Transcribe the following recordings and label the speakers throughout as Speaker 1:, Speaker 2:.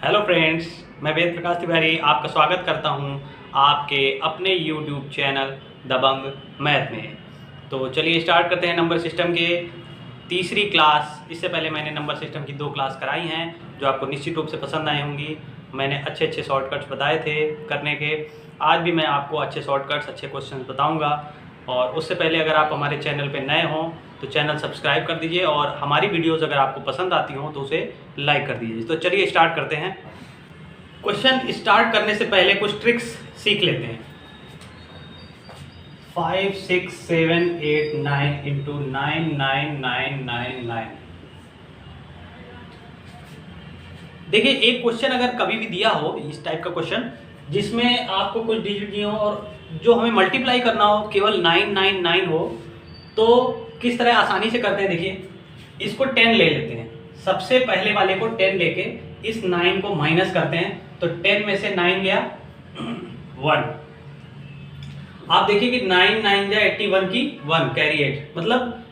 Speaker 1: Hello friends, मैं वेद प्रकाश तिवारी आपका स्वागत करता हूं आपके अपने यूट्यूब चैनल दबंग मैथ में। तो चलिए स्टार्ट करते हैं नंबर सिस्टम के तीसरी क्लास। इससे पहले मैंने नंबर सिस्टम की 2 क्लास कराई हैं जो आपको निश्चित रूप से पसंद आई होंगी। मैंने अच्छे शॉर्टकट्स बताए थे करने के। आज भी मैं आपको अच्छे शॉर्टकट्स, अच्छे क्वेश्चन बताऊँगा। और उससे पहले अगर आप हमारे चैनल पर नए हों तो चैनल सब्सक्राइब कर दीजिए और हमारी वीडियोस अगर आपको पसंद आती हों तो उसे लाइक कर दीजिए। तो चलिए स्टार्ट करते हैं। क्वेश्चन स्टार्ट करने से पहले कुछ ट्रिक्स सीख लेते हैं। 5 6 7 8 9 इंटू 9 9 9 9 9। देखिए, एक क्वेश्चन अगर कभी भी दिया हो इस टाइप का क्वेश्चन जिसमें आपको कुछ डिजिट दिए हो और जो हमें मल्टीप्लाई करना हो केवल 999 हो, तो किस तरह आसानी से करते हैं। देखिए, इसको 10 ले लेते हैं। सबसे पहले वाले को 10 लेके इस 9 को माइनस करते हैं तो 10 में से 9 गया 1। आप देखिए कि 9 9 जा 81 की 1 कैरी 8, मतलब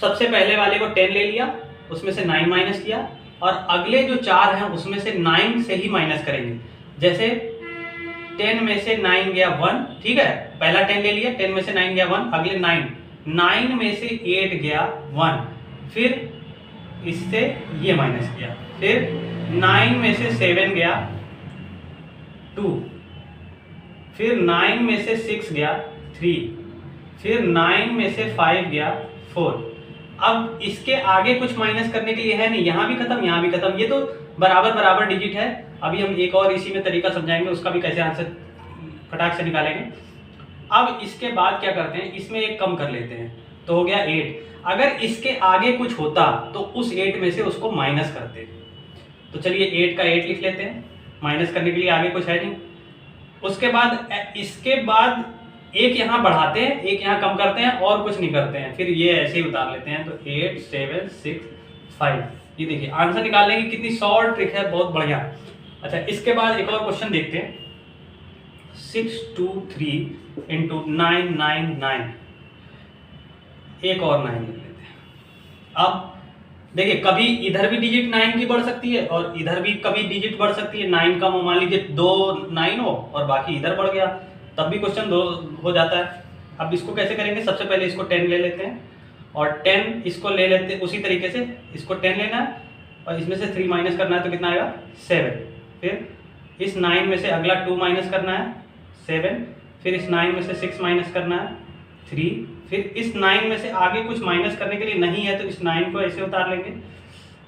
Speaker 1: सबसे पहले वाले को 10 ले लिया, उसमें से 9 माइनस किया और अगले जो 4 हैं उसमें से 9 से ही माइनस करेंगे। जैसे 10 में से 9 गया 1, ठीक है, पहला 10 ले लिया, 10 में से 9 गया 1, अगले 9 में से 8 गया 1, फिर इससे ये माइनस किया, फिर 9 में से 7 गया 2, फिर 9 में से 6 गया 3, फिर 9 में से 5 गया 4। अब इसके आगे कुछ माइनस करने के लिए है नहीं, यहाँ भी खत्म, यहाँ भी खत्म, ये तो बराबर बराबर डिजिट है। अभी हम एक और इसी में तरीका समझाएंगे, उसका भी कैसे आंसर फटाक से निकालेंगे। अब इसके बाद क्या करते हैं, इसमें एक कम कर लेते हैं तो हो गया 8। अगर इसके आगे कुछ होता तो उस 8 में से उसको माइनस करते। तो चलिए 8 का 8 लिख लेते हैं, माइनस करने के लिए आगे कुछ है नहीं। उसके बाद इसके बाद एक यहाँ बढ़ाते हैं, एक यहाँ कम करते हैं और कुछ नहीं करते हैं, फिर ये ऐसे ही उतार लेते हैं। तो 8 7 6 5, ये देखिए आंसर निकालने की कितनी शॉर्ट ट्रिक है, बहुत बढ़िया। अच्छा, इसके बाद एक और क्वेश्चन देखते हैं। 6 2 3 इंटू 9 9 9, एक और 9 लिख लेते हैं। अब देखिए, कभी इधर भी डिजिट 9 की बढ़ सकती है और इधर भी कभी डिजिट बढ़ सकती है। 9 कम हो, मान लीजिए 2 9 हो और बाकी इधर बढ़ गया, तब भी क्वेश्चन दो हो जाता है। अब इसको कैसे करेंगे, सबसे पहले इसको 10 ले लेते हैं और 10 इसको ले लेते हैं उसी तरीके से। इसको 10 लेना है और इसमें से 3 माइनस करना है तो कितना आएगा 7। फिर इस 9 में से अगला 2 माइनस करना है 7, फिर इस 9 में से 6 माइनस करना है 3, फिर इस 9 में से आगे कुछ माइनस करने के लिए नहीं है तो इस 9 को ऐसे उतार लेंगे।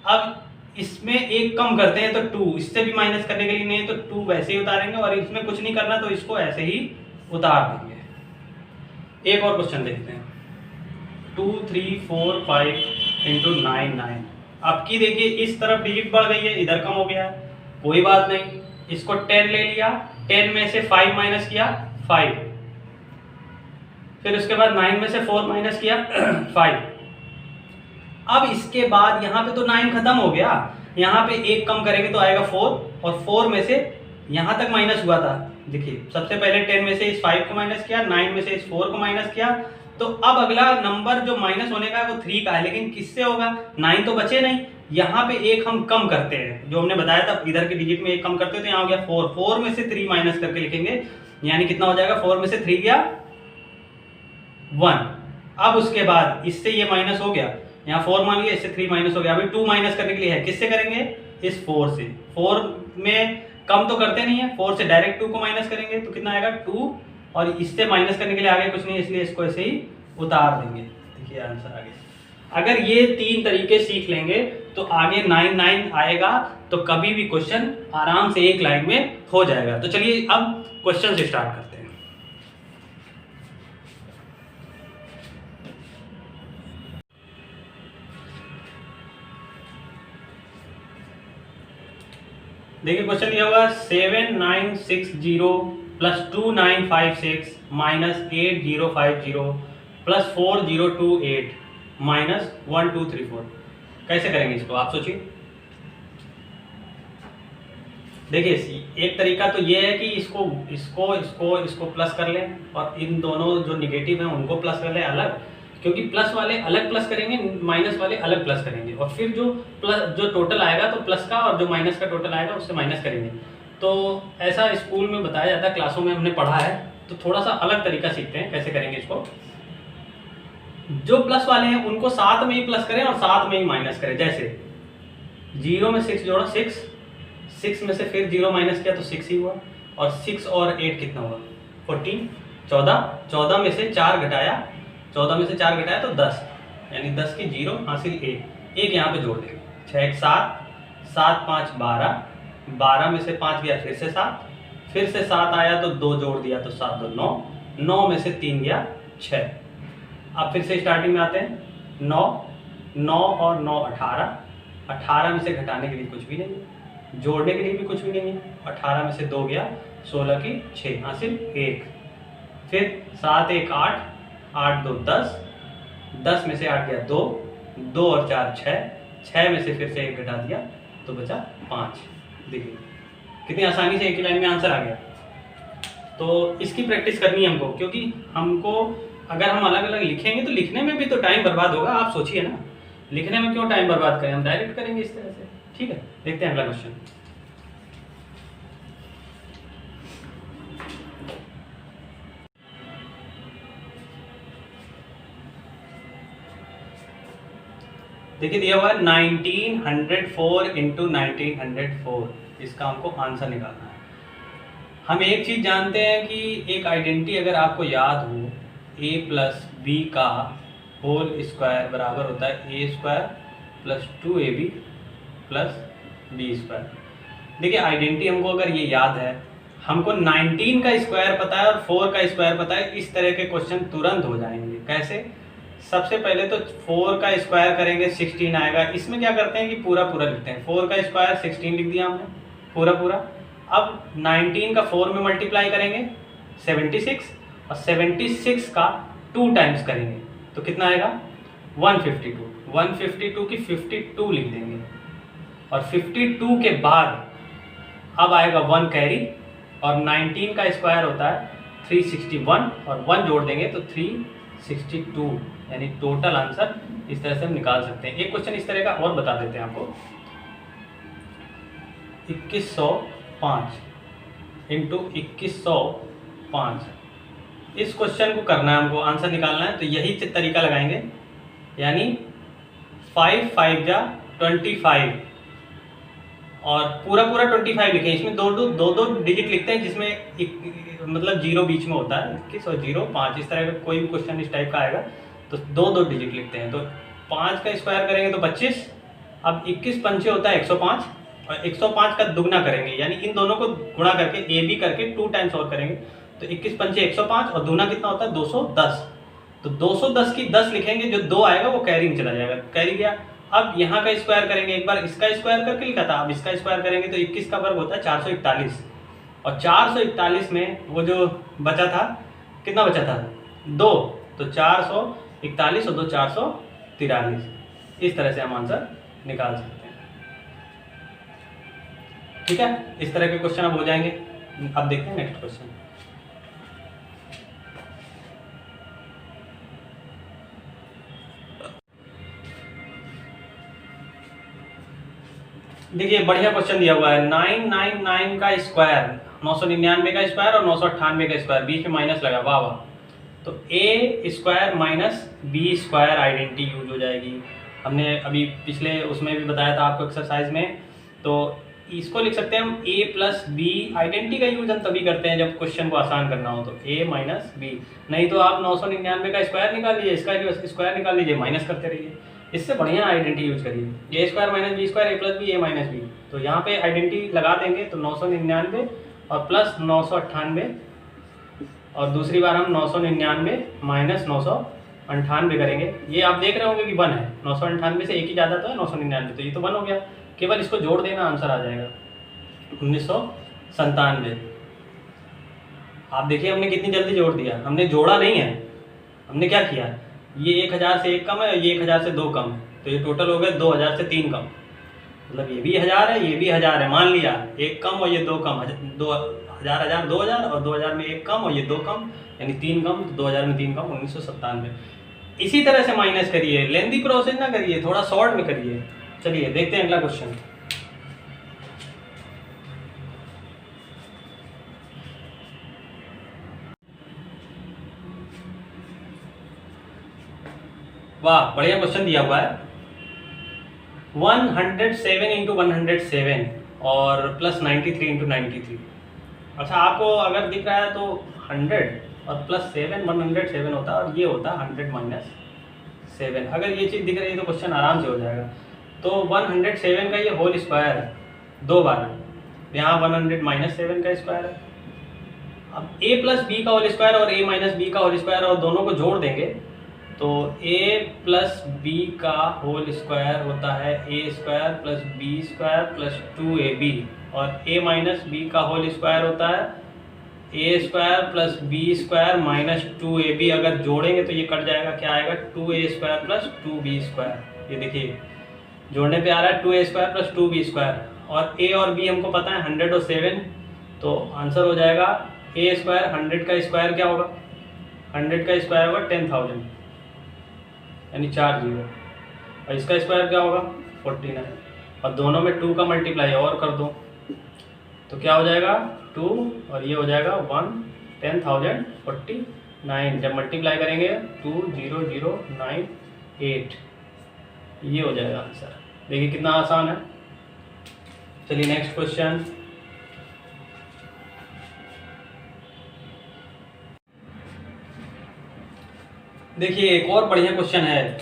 Speaker 1: अब इसमें एक कम करते हैं तो 2, इससे भी माइनस करने के लिए नहीं है तो 2 वैसे ही उतारेंगे और इसमें कुछ नहीं करना तो इसको ऐसे ही उतार देंगे। एक और क्वेश्चन देखते हैं। 2 3 4 5 इंटू 9 9। अब की देखिए, इस तरफ डिजिट बढ़ गई है, इधर कम हो गया है, कोई बात नहीं। इसको 10 ले लिया, 10 में से 5 माइनस किया 5, फिर उसके बाद 9 में से 4 माइनस किया 5। अब इसके बाद यहाँ पे तो 9 खत्म हो गया, यहाँ पे एक कम करेंगे तो आएगा 4 और 4 में से यहाँ तक माइनस हुआ था। देखिए, सबसे पहले 10 में से इस 5 को माइनस किया, 9 में से इस 4 को माइनस किया, तो अब अगला नंबर जो माइनस होने का है वो 3 का है, लेकिन किससे होगा, 9 तो बचे नहीं। यहाँ पे एक हम कम करते हैं, जो हमने बताया था इधर के डिजिट में एक कम करते हैं तो यहाँ हो गया 4, 4 में से 3 माइनस करके लिखेंगे, यानी कितना हो जाएगा, 4 में से 3 गया 1। अब उसके बाद इससे ये माइनस हो गया, यहाँ 4 मान लिया, इससे 3 माइनस हो गया। अभी 2 माइनस करने के लिए है, किससे करेंगे, इस 4 से। 4 में कम तो करते नहीं है, 4 से डायरेक्ट 2 को माइनस करेंगे तो कितना आएगा 2, और इससे माइनस करने के लिए आगे कुछ नहीं, इसलिए इसको ऐसे ही उतार देंगे। देखिए आंसर आगे। अगर ये 3 तरीके सीख लेंगे तो आगे 9 9 आएगा तो कभी भी क्वेश्चन आराम से एक लाइन में हो जाएगा। तो चलिए अब क्वेश्चन से स्टार्ट करते हैं। देखिए क्वेश्चन दिया हुआ 7960 प्लस 2956 माइनस 8050 प्लस 4028 माइनस 1234। कैसे करेंगे इसको, आप सोचिए। देखिए, एक तरीका तो ये है कि इसको इसको इसको इसको प्लस कर लें और इन दोनों जो निगेटिव हैं उनको प्लस कर लें अलग, क्योंकि प्लस वाले अलग प्लस करेंगे, माइनस वाले अलग प्लस करेंगे, और फिर जो टोटल आएगा तो प्लस का, और जो माइनस का टोटल आएगा उससे माइनस करेंगे। तो ऐसा स्कूल में बताया जाता है, क्लासों में हमने पढ़ा है, तो थोड़ा सा अलग तरीका सीखते हैं कैसे करेंगे इसको। जो प्लस वाले हैं उनको साथ में ही प्लस करें और साथ में ही माइनस करें। जैसे 0 में 6 जोड़ा 6 में से फिर 0 माइनस किया तो 6 ही हुआ, और 6 और 8 कितना हुआ 14, 14 में से 4 घटाया, 14 में से 4 घटाया तो 10, यानी 10 की 0 हासिल 1 यहाँ पे जोड़ देंगे। 6 1 7, 7 5 12, 12 में से 5 गया फिर से 7, फिर से 7 आया तो 2 जोड़ दिया तो 7 2 9, 9 में से 3 गया 6। अब फिर से स्टार्टिंग में आते हैं, 9 9 और 9 18, 18 में से घटाने के लिए कुछ भी नहीं है, जोड़ने के लिए भी कुछ भी नहीं है। 18 में से 2 गया 16 की 6 हासिल 1, फिर 7 1 8, 8 2 10, 10 में से 8 गया 2, 2 और 4 6, 6 में से फिर से 1 घटा दिया तो बचा 5। देखिए कितनी आसानी से एक ही लाइन में आंसर आ गया। तो इसकी प्रैक्टिस करनी है हमको, क्योंकि हमको अगर हम अलग अलग लिखेंगे तो लिखने में भी तो टाइम बर्बाद होगा। आप सोचिए ना, लिखने में क्यों टाइम बर्बाद करें, हम डायरेक्ट करेंगे इस तरह से। ठीक है, देखते हैं अगला क्वेश्चन। देखिए दिया हुआ है 1904 इंटू 1904, इसका हमको आंसर निकालना है। हम एक चीज जानते हैं कि एक आइडेंटिटी अगर आपको याद हो, a प्लस बी का होल स्क्वायर बराबर होता है a square plus 2ab plus B square. देखिए आइडेंटिटी हमको अगर ये याद है, हमको 19 का स्क्वायर पता है और 4 का स्क्वायर पता है, इस तरह के क्वेश्चन तुरंत हो जाएंगे। कैसे? सबसे पहले तो 4 का स्क्वायर करेंगे 16 आएगा। इसमें क्या करते हैं कि पूरा पूरा लिखते हैं, 4 का स्क्वायर 16 लिख दिया हमने पूरा पूरा। अब 19 का 4 में मल्टीप्लाई करेंगे 76, और 76 का 2 टाइम्स करेंगे तो कितना आएगा 152। 152 की 52 लिख देंगे, और 52 के बाद अब आएगा 1 कैरी, और 19 का स्क्वायर होता है 361, और 1 जोड़ देंगे तो 362, यानी टोटल आंसर इस तरह से हम निकाल सकते हैं। एक क्वेश्चन इस तरह का और बता देते हैं आपको, 2105 इंटू 2105। इस क्वेश्चन को करना है हमको, आंसर निकालना है, तो यही तरीका लगाएंगे, यानी 5 5 जा 25, और पूरा पूरा 25 लिखें। इसमें दो डिजिट लिखते हैं, जिसमें मतलब 0 बीच में होता है, 21 और 0 5, इस तरह का कोई भी क्वेश्चन इस टाइप का आएगा तो दो डिजिट लिखते हैं। तो 5 का स्क्वायर करेंगे तो 25, अब 21 पंचे होता है 105, और 105 का दुगना करेंगे, यानी इन दोनों को गुणा करके ए बी करके 2 टाइम्स और करेंगे तो 21 पंचे 105, और दूना कितना होता है 210। तो 210 की 10 लिखेंगे, जो 2 आएगा वो कैरी में चला जाएगा, कैरी गया। अब यहाँ का स्क्वायर करेंगे, एक बार इसका स्क्वायर करके लिखा था, अब इसका स्क्वायर करेंगे तो 21 का वर्ग होता है 441, और 441 में वो जो बचा था, कितना बचा था 2, तो 441 और 2 443। इस तरह से हम आंसर निकाल सकते हैं। ठीक है, इस तरह के क्वेश्चन अब हो जाएंगे। अब देखते हैं नेक्स्ट क्वेश्चन। देखिए बढ़िया क्वेश्चन दिया हुआ है, 999 का स्क्वायर, 999 का स्क्वायर और 998 का स्क्वायर, बीच में माइनस लगा, वाह वाह। तो a square minus B square identity use हो जाएगी। हमने अभी पिछले उसमें भी बताया था आपको एक्सरसाइज में। तो इसको लिख सकते हैं हम a प्लस बी। आइडेंटिटी का यूज हम तभी करते हैं जब क्वेश्चन को आसान करना हो, तो a माइनस बी। नहीं तो आप 999 का स्क्वायर निकाल लीजिए, इसका स्क्वायर निकाल लीजिए, माइनस करते रहिए। इससे बढ़िया आइडेंटिटी यूज करिए, ए स्क्वायर माइनस बी स्क्वायर, ए प्लस बी, ए माइनस बी। तो यहाँ पे आइडेंटिटी लगा देंगे तो 999 और प्लस 998, और दूसरी बार हम 999 माइनस 998 करेंगे। ये आप देख रहे होंगे कि 1 है, 998 से एक ही ज़्यादा तो है 999, तो ये तो 1 हो गया, केवल इसको जोड़ देना, आंसर आ जाएगा 1997। आप देखिए हमने कितनी जल्दी जोड़ दिया, हमने जोड़ा नहीं है, हमने क्या किया, ये 1000 से 1 कम है, ये 1000 से 2 कम है, तो ये टोटल हो गया 2000 से 3 कम, मतलब ये भी 1000 है, ये भी 1000 है। मान लिया 1 कम और ये 2 कम, 2000 2000 और 2000 में 1 कम और ये 2 कम, यानी 3 कम, तो 2000 में 3 कम, 1997। इसी तरह से माइनस करिए, लेंथी प्रोसेस ना करिए, थोड़ा शॉर्ट में करिए। चलिए देखते हैं अगला क्वेश्चन। वाह, बढ़िया क्वेश्चन दिया हुआ है। 107 इंटू 107 और प्लस 93 इंटू 93। अच्छा, आपको अगर दिख रहा है तो 100 और प्लस 7 107 होता है, और ये होता है 100 माइनस 7। अगर ये चीज़ दिख रही है तो क्वेश्चन आराम से हो जाएगा। तो 107 का ये होल स्क्वायर है 2 बार, यहाँ 100 माइनस 7 का स्क्वायर है। अब a प्लस बी का होल स्क्वायर और a माइनस बी का होल स्क्वायर, और दोनों को जोड़ देंगे तो a प्लस बी का होल स्क्वायर होता है a square plus B square plus 2ab, और a माइनस बी का होल स्क्वायर होता है a square plus B square minus 2ab। अगर जोड़ेंगे तो ये कट जाएगा, क्या आएगा 2a square plus 2b square. ये देखिए जोड़ने पे आ रहा है 2a square plus 2b square, और a और b हमको पता है 100 और 7, तो आंसर हो जाएगा a स्क्वायर। 100 का स्क्वायर क्या होगा, 100 का स्क्वायर होगा 10,000 यानी 4 0, और इसका स्क्वायर क्या होगा 49, और दोनों में 2 का मल्टीप्लाई और कर दो तो क्या हो जाएगा 2, और ये हो जाएगा 1 10,049। जब मल्टीप्लाई करेंगे 20098, ये हो जाएगा आंसर। देखिए कितना आसान है। चलिए नेक्स्ट क्वेश्चन। देखिए एक और बढ़िया क्वेश्चन है।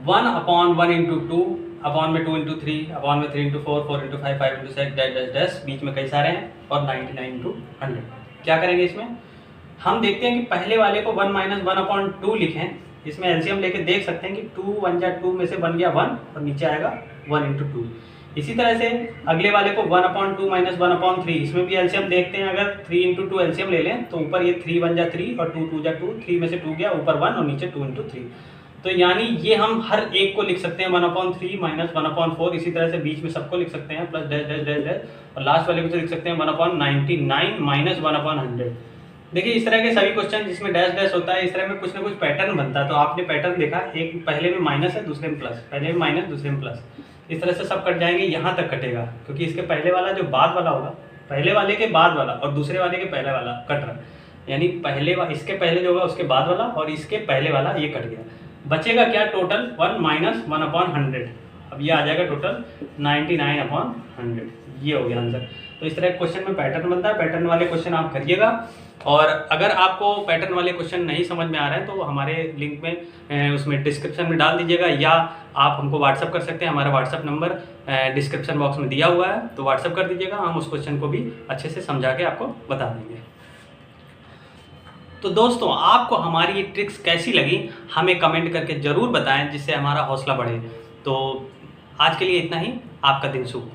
Speaker 1: 1/1 इंटू 2, अपॉन में 2 इंटू 3, अपॉन में 3 into 4, 4 into 5, 5 into 6, dash dash डैश, बीच में कई सारे हैं, और 99 इंटू 100। क्या करेंगे इसमें, हम देखते हैं कि पहले वाले को 1 माइनस 1/2 लिखें। इसमें एलसीएम लेके देख सकते हैं कि 2 1 जा 2 में से बन गया 1, और नीचे आएगा 1 इंटू 2। इसी तरह से अगले वाले को 1/2 माइनस 1/3, इसमें भी एलसीएम देखते हैं। अगर 3 इंटू 2 एलसीएम ले लें तो ऊपर ये 3 1 जा 3 और 2 2 जा 2, 3 में से 2 गया, ऊपर 1 और नीचे 2 इंटू 3। तो यानी ये हम हर एक को लिख सकते हैं 1/3 माइनस 1/4। इसी तरह से बीच में सबको लिख सकते हैं plus dash dash dash dash, और लास्ट वाले को तो लिख सकते हैं 1/99 माइनस 1/100। देखिए इस तरह के सभी क्वेश्चन जिसमें डैश डैश होता है, इस तरह में कुछ ना कुछ पैटर्न बनता है। तो आपने पैटर्न देखा, एक पहले में माइनस है, दूसरे में प्लस, पहले में माइनस, दूसरे में प्लस, इस तरह से सब कट जाएंगे। यहाँ तक कटेगा क्योंकि इसके पहले वाला जो बाद वाला होगा, पहले वाले के बाद वाला और दूसरे वाले के पहले वाला कट रहा है, यानी इसके पहले जो होगा उसके बाद वाला और इसके पहले वाला ये कट गया। बचेगा क्या टोटल 1 माइनस 1/100। अब ये आ जाएगा टोटल 99/100। ये हो गया आंसर। तो इस तरह क्वेश्चन में पैटर्न बनता है। पैटर्न वाले क्वेश्चन आप करिएगा, और अगर आपको पैटर्न वाले क्वेश्चन नहीं समझ में आ रहे हैं तो हमारे लिंक में उसमें डिस्क्रिप्शन में डाल दीजिएगा, या आप हमको व्हाट्सअप कर सकते हैं। हमारा व्हाट्सअप नंबर डिस्क्रिप्शन बॉक्स में दिया हुआ है, तो व्हाट्सअप कर दीजिएगा, हम उस क्वेश्चन को भी अच्छे से समझा के आपको बता देंगे। तो दोस्तों आपको हमारी ये ट्रिक्स कैसी लगी हमें कमेंट करके ज़रूर बताएं, जिससे हमारा हौसला बढ़े। तो आज के लिए इतना ही। आपका दिन शुभ।